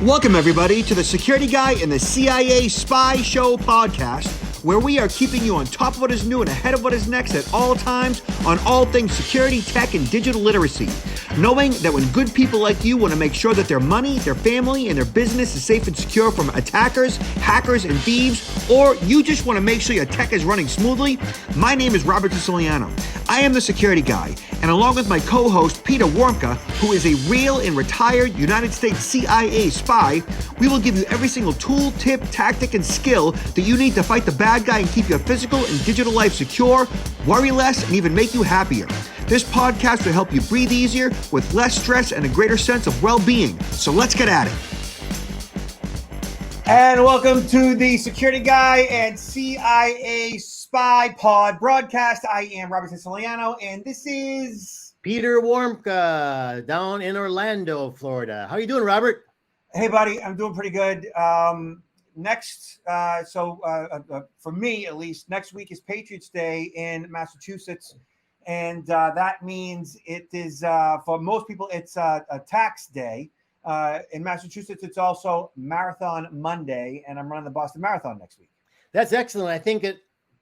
Welcome, everybody, to the Security Guy and the CIA Spy Show podcast, where we are keeping you on top of what is new and ahead of what is next at all times on all things security, tech, and digital literacy. Knowing that when good people like you want to make sure that their money, their family, and their business is safe and secure from attackers, hackers, and thieves, or you just want to make sure your tech is running smoothly, my name is Robert Siciliano. I am the Security Guy, and along with my co-host, Peter Warmka, who is a real and retired United States CIA spy, we will give you every single tool, tip, tactic, and skill that you need to fight the bad guy and keep your physical and digital life secure, worry less, and even make you happier. This podcast will help you breathe easier with less stress and a greater sense of well-being. So let's get at it. And welcome to the Security Guy and CIA Spy Pod broadcast. I am Robert Siciliano, and this is Peter Warmka down in Orlando, Florida. How you doing, Robert? Hey, buddy. I'm doing pretty good. For me at least, next week is Patriots Day in Massachusetts. And that means it is, for most people, it's a tax day. In Massachusetts, it's also Marathon Monday, and I'm running the Boston Marathon next week. That's excellent. I think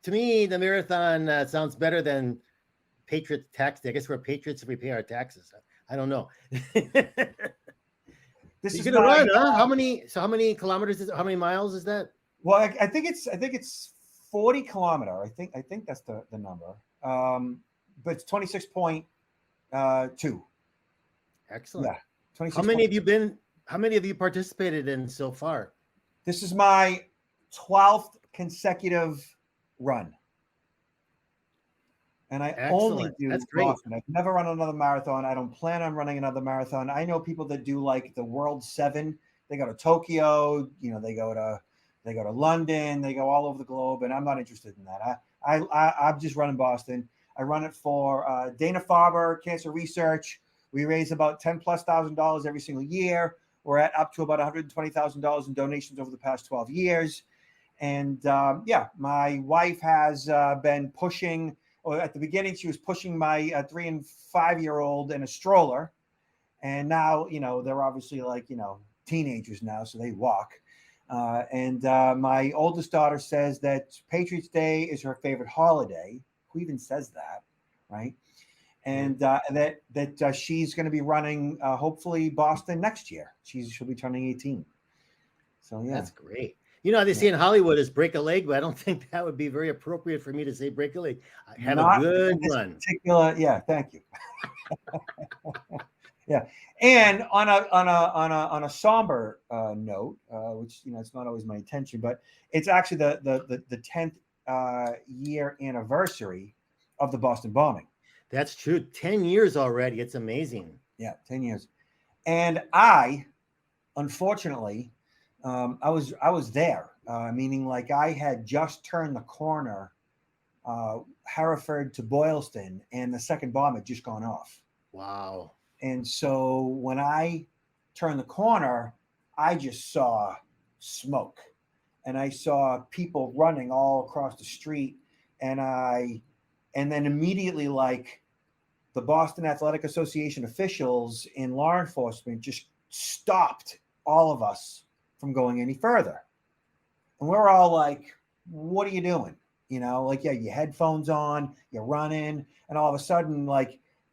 to me, the marathon sounds better than Patriot Tax Day. I guess we're patriots if we pay our taxes. I don't know. This is going to run, huh? How many kilometers how many miles is that? Well, I think it's 40 kilometer. I think that's the number. But it's 26.2. Excellent. Yeah. 26. How many have you participated in so far? This is my 12th consecutive run. And I only do Boston. I've never run another marathon. I don't plan on running another marathon. I know people that do like the World 7. They go to Tokyo, they go to London, they go all over the globe, and I'm not interested in that. I'm just running Boston. I run it for Dana-Farber Cancer Research. We raise about $10,000+ every single year. We're at up to about $120,000 in donations over the past 12 years. And my wife has been pushing, or at the beginning, she was pushing my 3 and 5-year-old in a stroller. And now, they're obviously teenagers now, so they walk. And my oldest daughter says that Patriots Day is her favorite holiday. Who even says that, right? And that she's going to be running, hopefully, Boston next year. She'll be turning 18. So, yeah. That's great. They say in Hollywood is break a leg, but I don't think that would be very appropriate for me to say break a leg. I had a good run. Yeah, thank you. Yeah. And on a somber note, which, it's not always my intention, but it's actually the 10th year anniversary of the Boston bombing. That's true. 10 years already. It's amazing. Yeah, 10 years. And I, unfortunately, I was there, meaning like I had just turned the corner, Hereford to Boylston, and the second bomb had just gone off. Wow. And so when I turned the corner, I just saw smoke, and I saw people running all across the street, and then immediately, the Boston Athletic Association officials and law enforcement just stopped all of us from going any further. And we're all like, what are you doing? Your headphones on, you're running, and all of a sudden,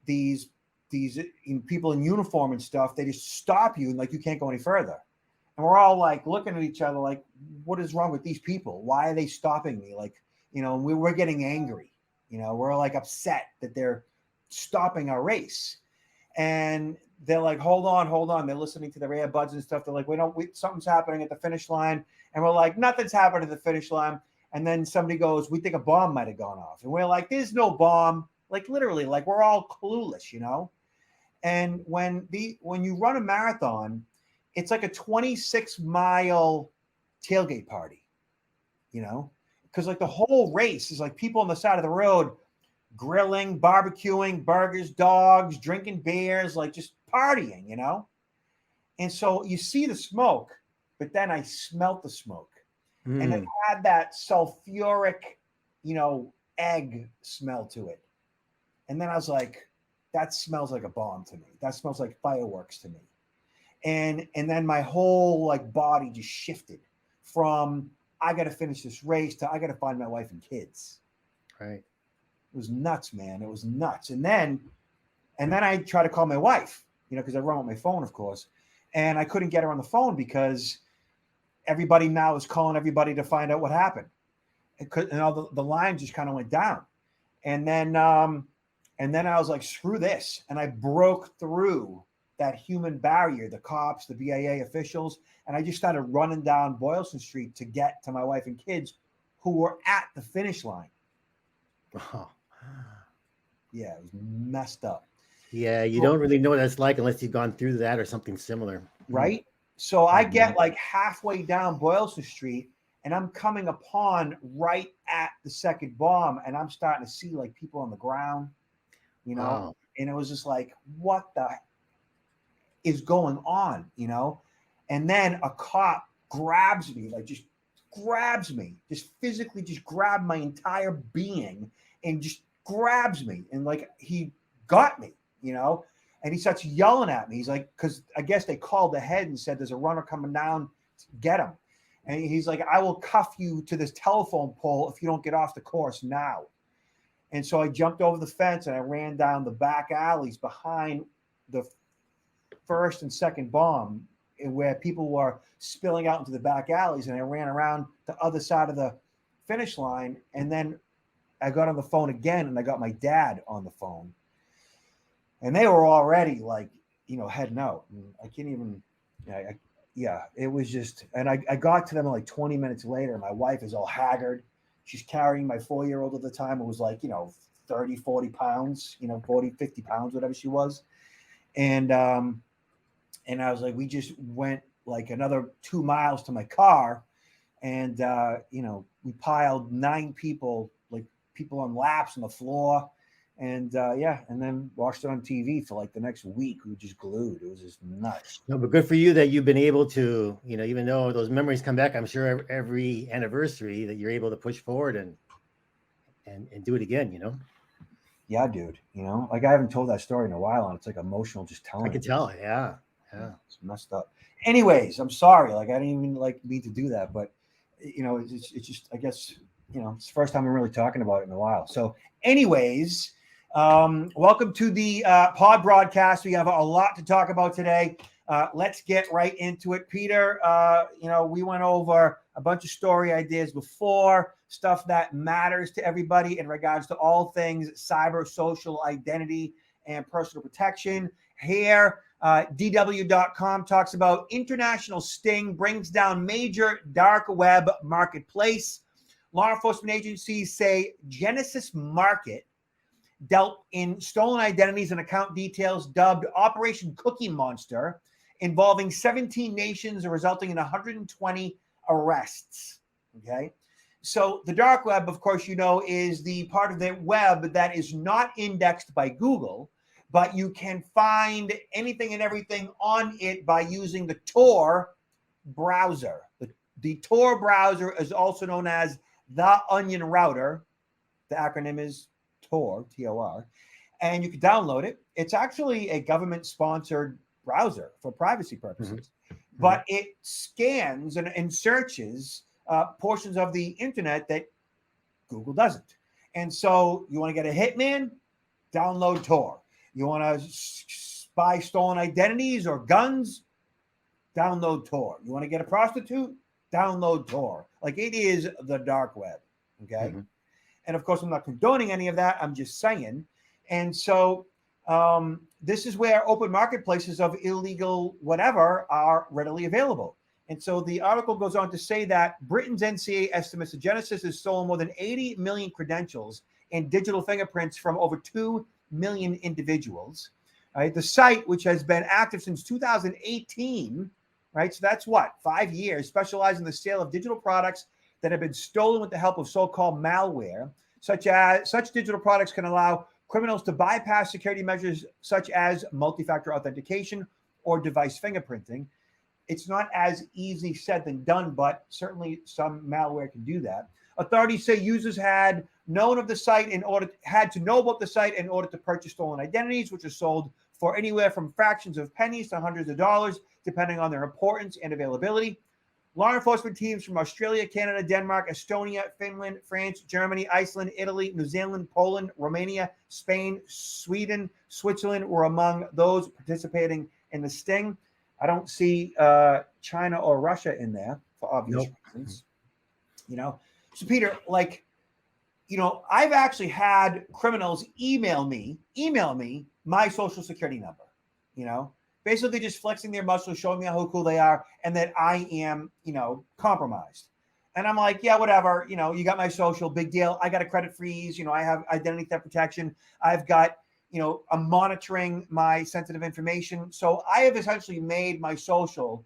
these people in uniform and stuff, they just stop you and you can't go any further. And we're all looking at each other what is wrong with these people? Why are they stopping me? And we're getting angry. We're upset that they're stopping our race. And they're like, hold on. They're listening to their earbuds and stuff. They're like, something's happening at the finish line. And we're like, nothing's happened at the finish line. And then somebody goes, we think a bomb might have gone off. And we're like, there's no bomb. Literally, we're all clueless, And when you run a marathon, it's like a 26-mile tailgate party, because the whole race is people on the side of the road grilling, barbecuing, burgers, dogs, drinking beers, just partying, And so you see the smoke, but then I smelt the smoke, and it had that sulfuric, egg smell to it. And then I was like, that smells like a bomb to me. That smells like fireworks to me. And then my whole like body just shifted from I got to finish this race to I got to find my wife and kids. Right. It was nuts, man. It was nuts. And then I tried to call my wife, because I run with my phone, of course, and I couldn't get her on the phone because everybody now is calling everybody to find out what happened. And all the lines just kind of went down. And then I was like, screw this. And I broke through that human barrier, the cops, the BIA officials. And I just started running down Boylston Street to get to my wife and kids who were at the finish line. Oh. Yeah, it was messed up. Yeah, you don't really know what that's like unless you've gone through that or something similar. Right? So I get like halfway down Boylston Street and I'm coming upon right at the second bomb and I'm starting to see like people on the ground, Wow. and it was just like, what the is going on, And then a cop grabs me, just physically just grabbed my entire being and just grabs me. And like, he got me, and he starts yelling at me. He's like, because I guess they called ahead and said, there's a runner coming down to get him. And he's like, I will cuff you to this telephone pole if you don't get off the course now. And so I jumped over the fence and I ran down the back alleys behind the first and second bomb where people were spilling out into the back alleys. And I ran around the other side of the finish line. And then I got on the phone again and I got my dad on the phone. And they were already like, heading out. And I can't even, it was just, and I got to them like 20 minutes later. My wife is all haggard. She's carrying my 4-year-old at the time. It was like, 30, 40 pounds, 40, 50 pounds, whatever she was. And I was like, we just went like another 2 miles to my car. And, we piled 9 people, like people on laps on the floor. And and then watched it on TV for like the next week. We were just glued. It was just nuts. No, but good for you that you've been able to, even though those memories come back, I'm sure every anniversary that you're able to push forward and do it again, Yeah, dude. Like I haven't told that story in a while, and it's like emotional just telling. I could tell. Yeah. It's messed up. Anyways, I'm sorry. Like I didn't even like mean to do that, but it's just, I guess, it's the first time I'm really talking about it in a while. So, anyways. Welcome to the pod broadcast. We have a lot to talk about today. Let's get right into it. Peter, we went over a bunch of story ideas before, stuff that matters to everybody in regards to all things cyber, social identity, and personal protection. Here, DW.com talks about international sting brings down major dark web marketplace. Law enforcement agencies say Genesis Market dealt in stolen identities and account details dubbed Operation Cookie Monster, involving 17 nations and resulting in 120 arrests. Okay. So the dark web, of course, is the part of the web that is not indexed by Google, but you can find anything and everything on it by using the Tor browser. The Tor browser is also known as the Onion Router. The acronym is Tor, T-O-R, and you can download it. It's actually a government-sponsored browser for privacy purposes, but it scans and searches portions of the internet that Google doesn't. And so you want to get a hitman? Download Tor. You want to spy stolen identities or guns? Download Tor. You want to get a prostitute? Download Tor. Like, it is the dark web, okay? And of course, I'm not condoning any of that. I'm just saying. And so this is where open marketplaces of illegal whatever are readily available. And so the article goes on to say that Britain's NCA estimates that Genesis has stolen more than 80 million credentials and digital fingerprints from over 2 million individuals. Right? The site, which has been active since 2018, right? So that's 5 years, specializing in the sale of digital products that have been stolen with the help of so-called malware. Such digital products can allow criminals to bypass security measures such as multi-factor authentication or device fingerprinting. It's not as easy said than done, but certainly some malware can do that. Authorities say users had to know about the site in order to purchase stolen identities, which are sold for anywhere from fractions of pennies to hundreds of dollars, depending on their importance and availability. Law enforcement teams from Australia, Canada, Denmark, Estonia, Finland, France, Germany, Iceland, Italy, New Zealand, Poland, Romania, Spain, Sweden, Switzerland were among those participating in the sting. I don't see China or Russia in there for obvious reasons. So Peter, I've actually had criminals email me my social security number, basically just flexing their muscles, showing me how cool they are, and that I am, compromised. And I'm like, yeah, whatever, you got my social, big deal. I got a credit freeze, I have identity theft protection. I've got, I'm monitoring my sensitive information. So I have essentially made my social,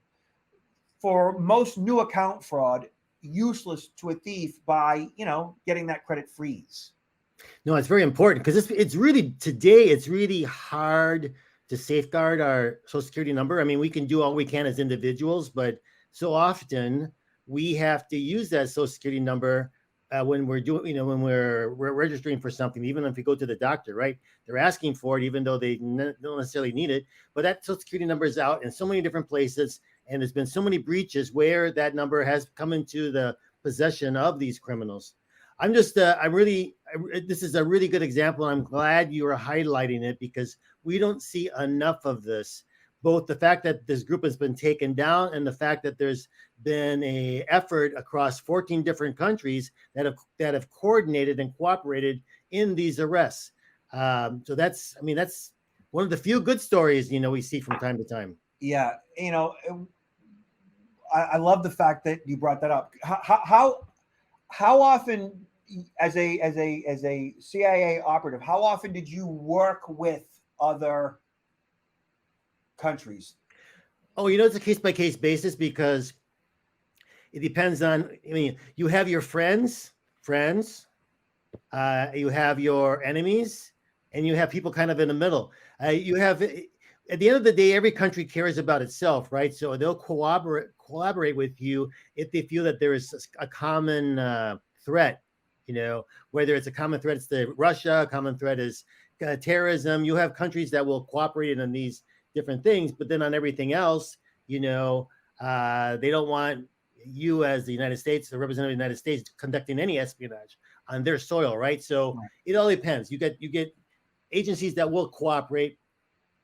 for most new account fraud, useless to a thief by, getting that credit freeze. No, it's very important because it's really hard to safeguard our social security number. I mean, we can do all we can as individuals, but so often we have to use that social security number when we're doing, when we're registering for something, even if we go to the doctor, right? They're asking for it, even though they don't necessarily need it. But that social security number is out in so many different places. And there's been so many breaches where that number has come into the possession of these criminals. This is a really good example. I'm glad you are highlighting it because we don't see enough of this. Both the fact that this group has been taken down and the fact that there's been an effort across 14 different countries that have coordinated and cooperated in these arrests. So that's one of the few good stories, we see from time to time. Yeah. I love the fact that you brought that up. How often, as a CIA operative, how often did you work with other countries? Oh, it's a case-by-case basis because it depends on, you have your friends, you have your enemies, and you have people kind of in the middle. You have, at the end of the day, every country cares about itself, right? So they'll collaborate with you if they feel that there is a common threat, whether it's a common threat, it's the Russia, a common threat is terrorism. You have countries that will cooperate on these different things, but then on everything else, they don't want you as the United States, the representative of the United States, conducting any espionage on their soil, right? So It all depends. You get agencies that will cooperate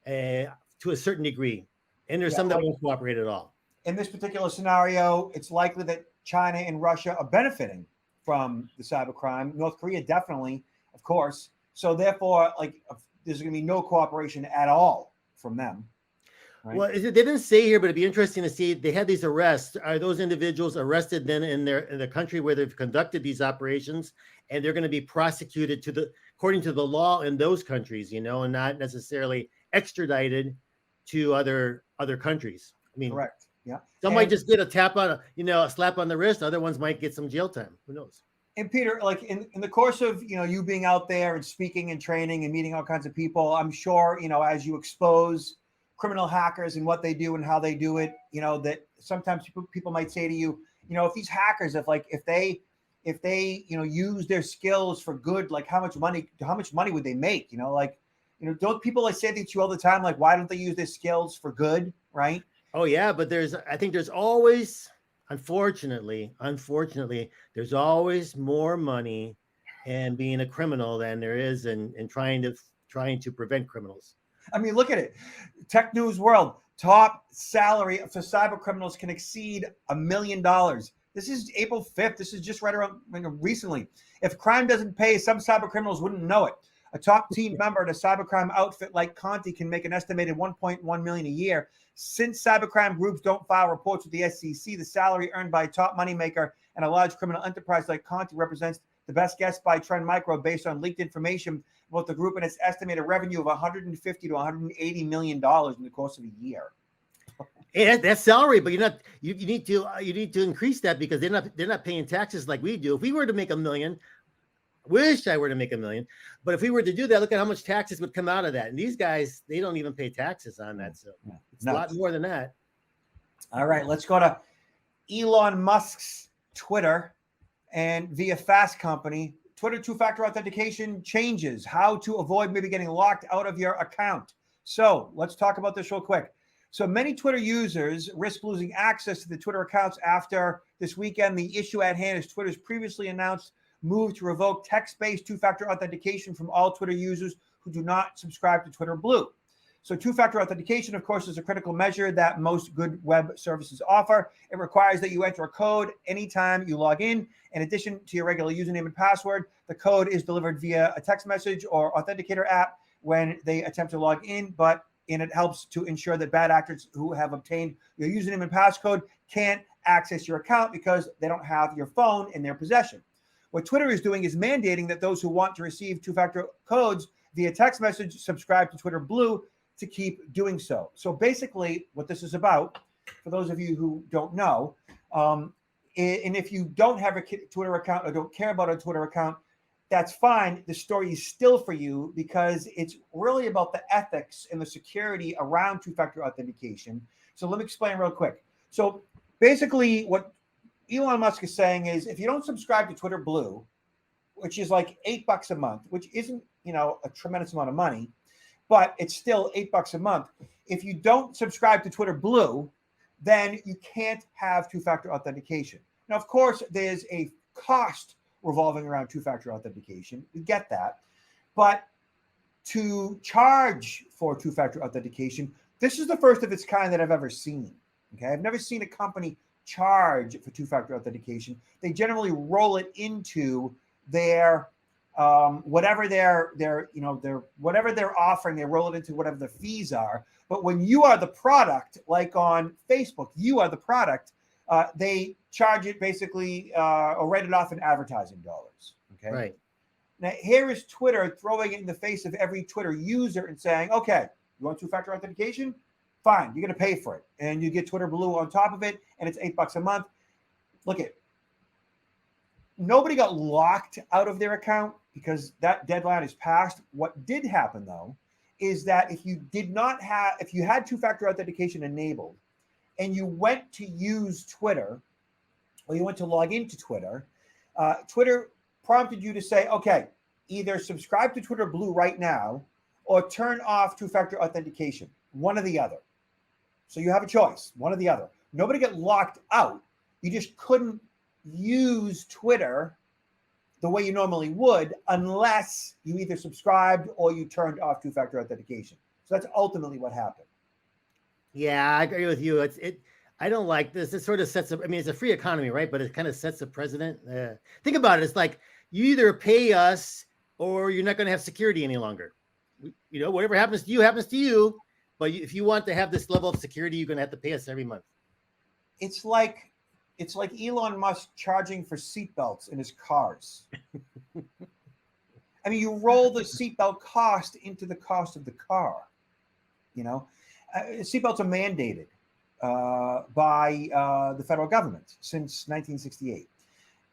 to a certain degree, and there's some that won't cooperate at all. In this particular scenario, it's likely that China and Russia are benefiting from the cybercrime. North Korea definitely, of course. So therefore, there's going to be no cooperation at all from them. Right? Well, they didn't say here, but it'd be interesting to see. They had these arrests. Are those individuals arrested then in the country where they've conducted these operations, and they're going to be prosecuted according to the law in those countries, and not necessarily extradited to other countries? I mean, correct. Yeah. Some might just get a tap on, a slap on the wrist. Other ones might get some jail time. Who knows? And Peter, in the course of, you being out there and speaking and training and meeting all kinds of people, I'm sure, as you expose criminal hackers and what they do and how they do it, that sometimes people might say to you, if these hackers, if they use their skills for good, how much money would they make? Don't people say that to you all the time? Why don't they use their skills for good? Right. Oh yeah. But I think there's always, unfortunately, there's always more money in being a criminal than there is in trying to prevent criminals. I mean, look at it. Tech News World, top salary for cyber criminals can exceed $1 million. This is April 5th. This is just right around recently. If crime doesn't pay, some cyber criminals wouldn't know it. A top team member at a cybercrime outfit like Conti can make an estimated $1.1 million a year. Since cybercrime groups don't file reports with the SEC, the salary earned by a top moneymaker and a large criminal enterprise like Conti represents the best guess by Trend Micro based on leaked information about the group and its estimated revenue of $150 to $180 million in the course of a year. Yeah, that's salary, but you need to increase that because they're not paying taxes like we do. If we were to make $1 million, wish I were to make $1 million, but if we were to do that, look at how much taxes would come out of that. And these guys, they don't even pay taxes on that, so it's a lot more than that. All right, let's go to Elon Musk's Twitter and via Fast Company. Twitter two-factor authentication changes how to avoid maybe getting locked out of your account. So let's talk about this real quick. So many Twitter users risk losing access to the Twitter accounts after this weekend. The issue at hand is Twitter's previously announced move to revoke text-based two-factor authentication from all Twitter users who do not subscribe to Twitter Blue. So two-factor authentication, of course, is a critical measure that most good web services offer. It requires that you enter a code anytime you log in. In addition to your regular username and password, the code is delivered via a text message or authenticator app when they attempt to log in, and it helps to ensure that bad actors who have obtained your username and passcode can't access your account because they don't have your phone in their possession. What Twitter is doing is mandating that those who want to receive two-factor codes via text message subscribe to Twitter Blue to keep doing so. So basically what this is about, for those of you who don't know, and if you don't have a Twitter account or don't care about a Twitter account, that's fine. The story is still for you because it's really about the ethics and the security around two-factor authentication. So let me explain real quick. So basically what Elon Musk is saying is if you don't subscribe to Twitter Blue, which is like $8 a month, which isn't, a tremendous amount of money, but it's still $8 a month. If you don't subscribe to Twitter Blue, then you can't have two-factor authentication. Now, of course, there's a cost revolving around two-factor authentication. We get that. But to charge for two-factor authentication, this is the first of its kind that I've ever seen. Okay, I've never seen a company charge for two-factor authentication. They generally roll it into their whatever they're whatever they're offering, they roll it into whatever the fees are. But when you are the product, like on Facebook, you are the product, they charge it basically or write it off in advertising dollars. Okay. Right. Now here is Twitter throwing it in the face of every Twitter user and saying, okay, you want two-factor authentication? Fine, you're going to pay for it. And you get Twitter Blue on top of it, and it's $8 a month. Look at, nobody got locked out of their account because that deadline is passed. What did happen though, is that if you had two-factor authentication enabled and you went to use Twitter or you went to log into Twitter, Twitter prompted you to say, okay, either subscribe to Twitter Blue right now or turn off two-factor authentication, one or the other. So you have a choice, one or the other. Nobody got locked out. You just couldn't use Twitter the way you normally would unless you either subscribed or you turned off two-factor authentication. So that's ultimately what happened. Yeah, I agree with you. I don't like this. It sort of sets up, it's a free economy, right? But it kind of sets a precedent. Think about it. It's like you either pay us or you're not going to have security any longer. Whatever happens to you. But if you want to have this level of security, you're going to have to pay us every month. It's like Elon Musk charging for seatbelts in his cars. You roll the seatbelt cost into the cost of the car. Seatbelts are mandated by the federal government since 1968.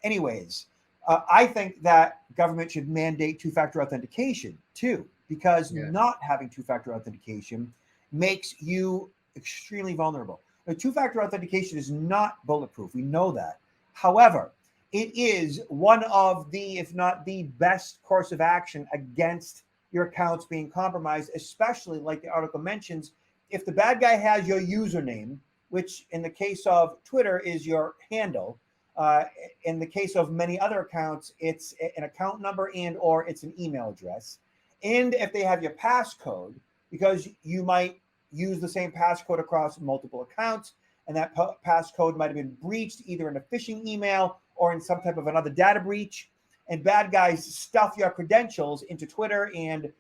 Anyways, I think that government should mandate two-factor authentication too, because not having two-factor authentication makes you extremely vulnerable. Now, two-factor authentication is not bulletproof. We know that. However, it is one of the, if not the best course of action against your accounts being compromised, especially like the article mentions, if the bad guy has your username, which in the case of Twitter is your handle, in the case of many other accounts, it's an account number and or it's an email address. And if they have your passcode, because you might use the same passcode across multiple accounts, and that passcode might have been breached either in a phishing email or in some type of another data breach, and bad guys stuff your credentials into Twitter and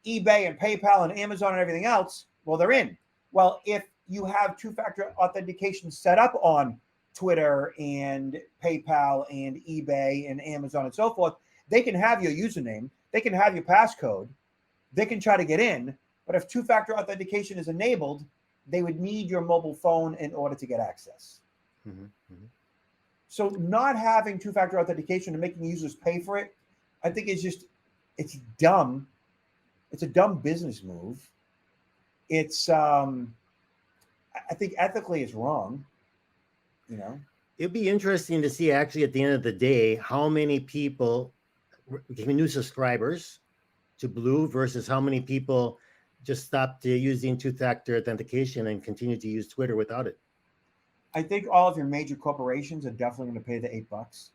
eBay and PayPal and Amazon and everything else, well, they're in. Well, if you have two-factor authentication set up on Twitter and PayPal and eBay and Amazon and so forth, they can have your username, they can have your passcode, they can try to get in, but if two-factor authentication is enabled, they would need your mobile phone in order to get access. Mm-hmm. Mm-hmm. So not having two-factor authentication and making users pay for it, I think it's dumb. It's a dumb business move. It's, I think ethically it's wrong, It'd be interesting to see actually at the end of the day, how many people became new subscribers to Blue versus how many people just stopped using two-factor authentication and continue to use Twitter without it. I think all of your major corporations are definitely going to pay the $8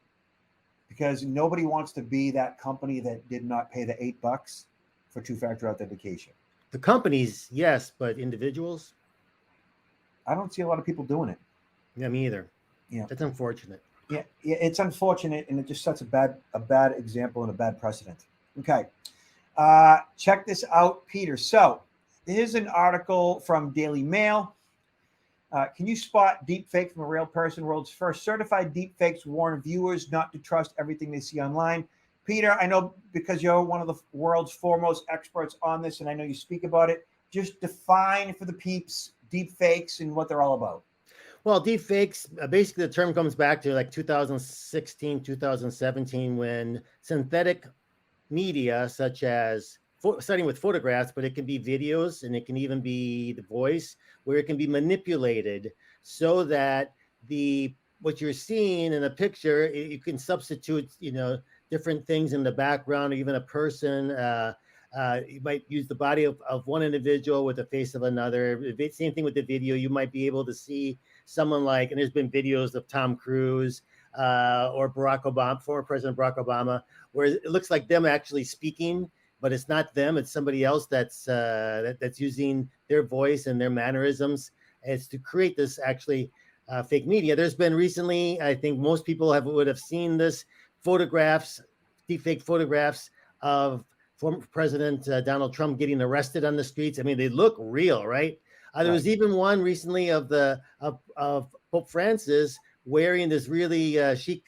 because nobody wants to be that company that did not pay the $8 for two-factor authentication. The companies, yes, but individuals? I don't see a lot of people doing it. Yeah, me either. Yeah. That's unfortunate. Yeah, it's unfortunate, and it just sets a bad example and a bad precedent. Okay. Check this out, Peter. So here's an article from Daily Mail. Can you spot deepfake from a real person? World's first certified deepfakes warn viewers not to trust everything they see online. Peter, I know because you're one of the world's foremost experts on this, and I know you speak about it. Just define for the peeps deepfakes and what they're all about. Well, deepfakes, basically the term comes back to like 2016, 2017, when synthetic media, such as starting with photographs, but it can be videos and it can even be the voice, where it can be manipulated so that what you're seeing in a picture, you can substitute, different things in the background, or even a person. You might use the body of one individual with the face of another. Same thing with the video. You might be able to see someone like, and there's been videos of Tom Cruise or Barack Obama, former President Barack Obama, where it looks like them actually speaking, but it's not them. It's somebody else that's using their voice and their mannerisms. It's to create this actually fake media. There's been recently, I think most people would have seen this, deepfake photographs of former President Donald Trump getting arrested on the streets. I mean, they look real, right? There was even one recently of Pope Francis wearing this really chic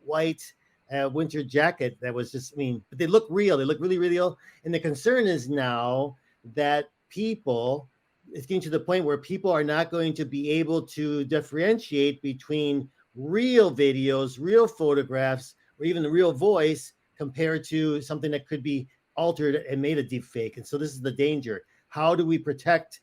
white winter jacket that was just, but they look real. They look really, really real. And the concern is now that it's getting to the point where people are not going to be able to differentiate between real videos, real photographs, or even the real voice compared to something that could be altered and made a deep fake. And so this is the danger. How do we protect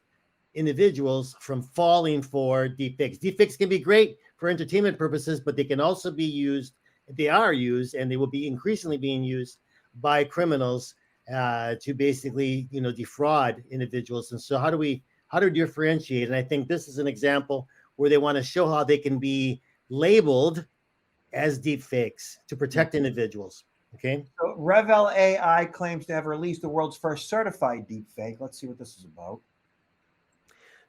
individuals from falling for deepfakes? Deepfakes can be great for entertainment purposes, but they can also be used, they are used, and they will be increasingly being used by criminals to basically, defraud individuals. And so how do we differentiate? And I think this is an example where they want to show how they can be labeled as deepfakes to protect individuals. Okay. So Revel AI claims to have released the world's first certified deepfake. Let's see what this is about.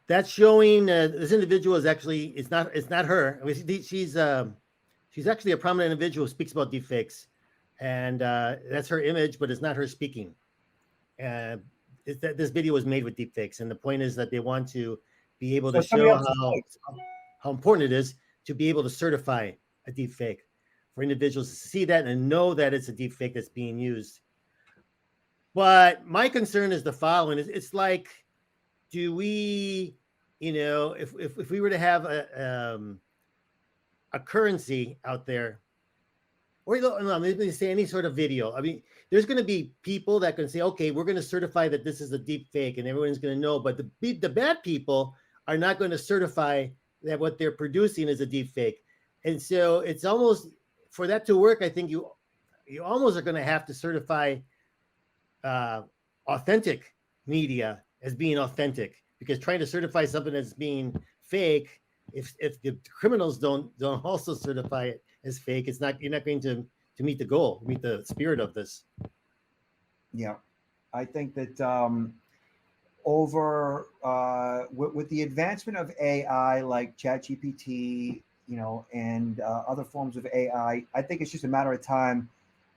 That's showing this individual is actually it's not her. She's actually a prominent individual who speaks about deepfakes, and that's her image, but it's not her speaking. This video was made with deepfakes, and the point is that they want to be able to show how important it is to be able to certify a deepfake, for individuals to see that and know that it's a deepfake that's being used. But my concern is the following: it's like, do we, if we were to have a currency out there, or maybe say any sort of video, there's going to be people that can say, okay, we're going to certify that this is a deepfake, and everyone's going to know. But the bad people are not going to certify that what they're producing is a deepfake. And so it's almost, for that to work, I think you almost are going to have to certify authentic media as being authentic, because trying to certify something as being fake, if the criminals don't also certify it as fake, you're not going to meet the goal, meet the spirit of this. Yeah, I think that with the advancement of AI like ChatGPT, and other forms of AI, I think it's just a matter of time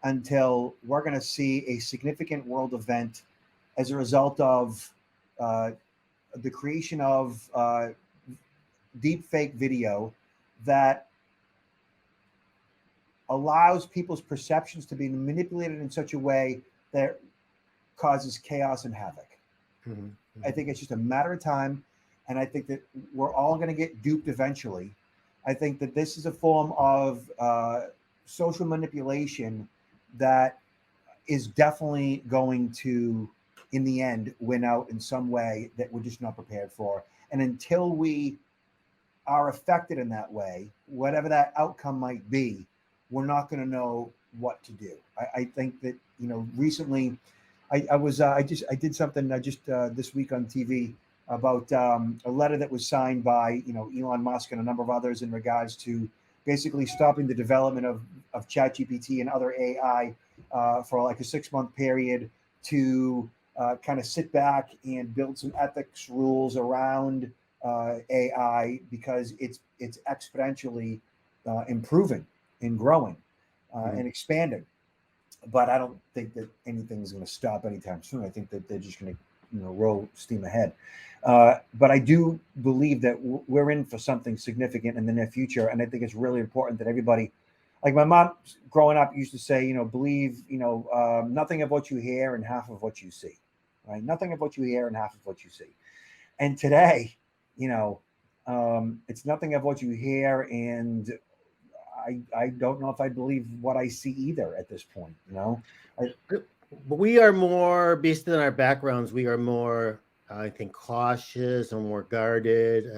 until we're going to see a significant world event as a result of the creation of deepfake video that allows people's perceptions to be manipulated in such a way that causes chaos and havoc. Mm-hmm. I think it's just a matter of time, and I think that we're all going to get duped eventually. I think that this is a form of social manipulation that is definitely going to, in the end, win out in some way that we're just not prepared for. And until we are affected in that way, whatever that outcome might be, we're not going to know what to do. I think that, recently I did something just this week on TV about a letter that was signed by Elon Musk and a number of others in regards to basically stopping the development of ChatGPT and other AI for like a 6-month period to kind of sit back and build some ethics rules around AI because it's exponentially improving and growing and expanding. But I don't think that anything's going to stop anytime soon. I think that they're just going to roll steam ahead. But I do believe that we're in for something significant in the near future, and I think it's really important that everybody, like my mom growing up used to say, believe nothing of what you hear and half of what you see, right? Nothing of what you hear and half of what you see. And today, it's nothing of what you hear, and I don't know if I believe what I see either at this point. But we are more, based on our backgrounds, we are more, I think, cautious and more guarded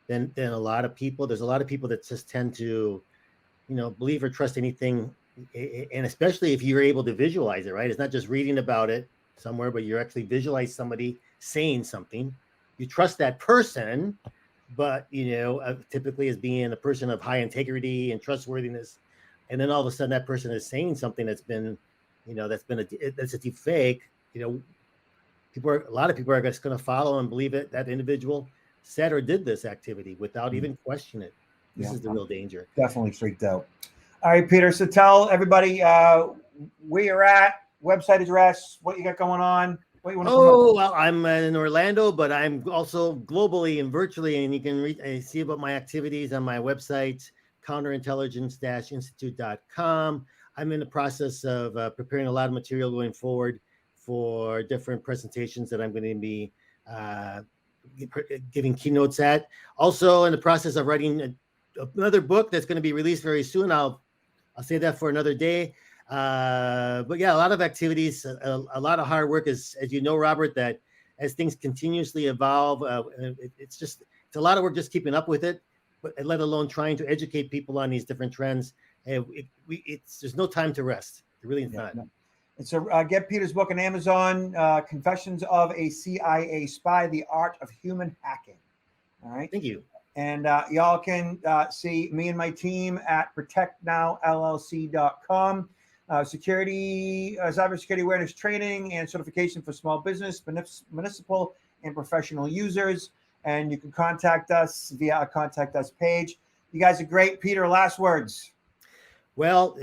than a lot of people. There's a lot of people that just tend to, believe or trust anything, and especially if you're able to visualize it, right? It's not just reading about it somewhere, but you're actually visualize somebody saying something. You trust that person, but typically as being a person of high integrity and trustworthiness, and then all of a sudden that person is saying something that's been, that's a deep fake. A lot of people are just going to follow and believe it. That individual said or did this activity without even questioning it. This is the real danger. Definitely freaked out. All right, Peter. So tell everybody where you're at, website address, what you got going on. What you want to promote? Well, I'm in Orlando, but I'm also globally and virtually, and you can see about my activities on my website, counterintelligence-institute.com. I'm in the process of preparing a lot of material going forward for different presentations that I'm going to be giving keynotes at. Also in the process of writing another book that's going to be released very soon. I'll say that for another day. But yeah, a lot of activities, a lot of hard work, as you know, Robert, that as things continuously evolve, it's a lot of work just keeping up with it, but let alone trying to educate people on these different trends. There's no time to rest. It really is not. No. And so get Peter's book on Amazon, Confessions of a CIA Spy, The Art of Human Hacking. All right. Thank you. And y'all can see me and my team at protectnowllc.com. Cybersecurity awareness training and certification for small business, municipal, and professional users. And you can contact us via our contact us page. You guys are great. Peter, last words. Well,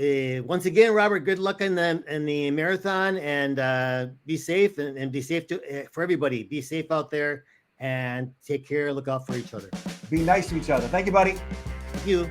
once again, Robert, good luck in the marathon, and be safe and be safe for everybody. Be safe out there and take care. Look out for each other. Be nice to each other. Thank you, buddy. Thank you.